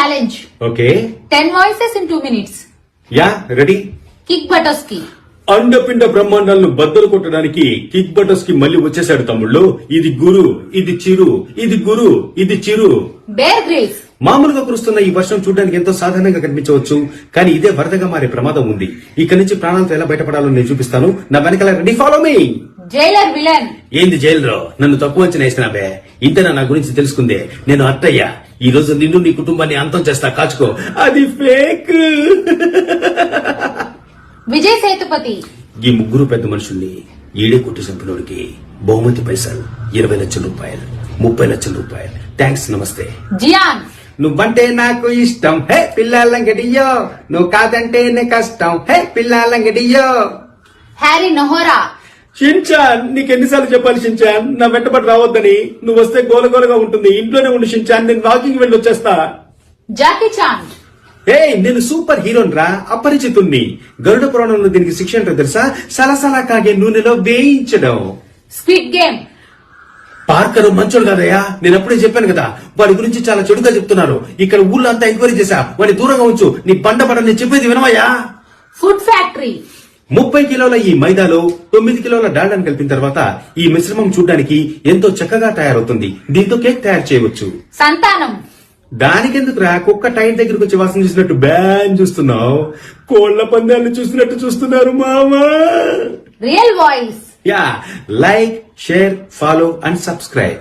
challenge. Okay 10 voices in 2 minutes. Yeah ready. Kick Buttowski. అండపిండ బ్రహ్మాండాలను బద్దలు కొట్టడానికి కిక్ బటర్స్ కి మళ్ళీ వచ్చేసాడు తమ్ముళ్ళు. ఇది గురు, ఇది చిరు, ఇది గురు, ఇది చిరు. Bear Grylls. మామూలుగా కురుస్తున్న ఈ వర్షం చూడడానికి ఎంతో సాధారణంగా కనిపించవచ్చు, కానీ ఇదే వరదగా మారే ప్రమాదం ఉంది. ఇక్కడి నుంచి ప్రాణాలతో ఎలా బయటపడాలో నేను చూపిస్తాను. నా వెనకాల ready, follow me. Jailer Villain. ఏంది జైల్లో నన్ను తక్కువ అంచనా వేసినావే? ఇంతనా నా గురించి తెలుసుకుందే? నేను అత్తయ్య. ఈ రోజు నిన్ను నీ కుటుంబాన్ని అంతం చేస్తా, కాచుకో. అది ఫేక్. Vijay Sethupathi. ఈ ముగ్గురు పెద్ద మనుషుల్ని ఈడే కొట్టి చంపినోడికి బహుమతి పైసలు 20 లక్షల రూపాయలు, 30 లక్షల రూపాయలు. థ్యాంక్స్, నమస్తే. Jian. నువ్వంటే నాకు ఇష్టం, హే పిల్లలంగడియో. నువ్వు కాదంటేనే కష్టం, హే పిల్లలంగడియో. Harry Nohora. షిన్చాన్, నీకెన్నిసార్లు చెప్పాలి షిన్చాన్, నా వెంటబడి రావద్దని. నువ్వు వస్తే గోలగోలగా ఉంటుంది. ఇంట్లోనే ఉండి షిన్చాన్, నేను వాకింగ్ వెళ్ళి వచ్చేస్తా. Jackie Chan. హే, నేను సూపర్ హీరోన్ రా, అపరిచితుణ్ణి. గరుడ పురాణంలో దీనికి శిక్ష ఏంటో తెలుసా? సలసలా కాగే నూనెలో వేయించడం. Squid Game. పార్కర్ మంచోడు కాదయ్యా, నేను అప్పుడే చెప్పాను కదా. వాడి గురించి చాలా చెడుగా చెప్తున్నారు. ఇక్కడ ఊళ్ళో అంతా ఎంక్వైరీ చేశా. వాడి దూరంగా ఉంచు. నీ బండ నేను చెప్పేది వినవయ్యా. Food Factory. 30 కిలోల ఈ మైదాలో 9 కిలోల డాల్డాను కలిపిన తర్వాత ఈ మిశ్రమం చూడడానికి ఎంతో చక్కగా తయారవుతుంది. దీంతో కేక్ తయారు చేయవచ్చు. Santanam. దానికెందుకు రా, కుక్క టైర్ దగ్గరకు వచ్చి వాసన చూసినట్టు బ్యాన్ చూస్తున్నావు? కోళ్ల పందాలను చూసినట్టు చూస్తున్నారు మామా. Real Voice. Yeah, like, share, follow and subscribe.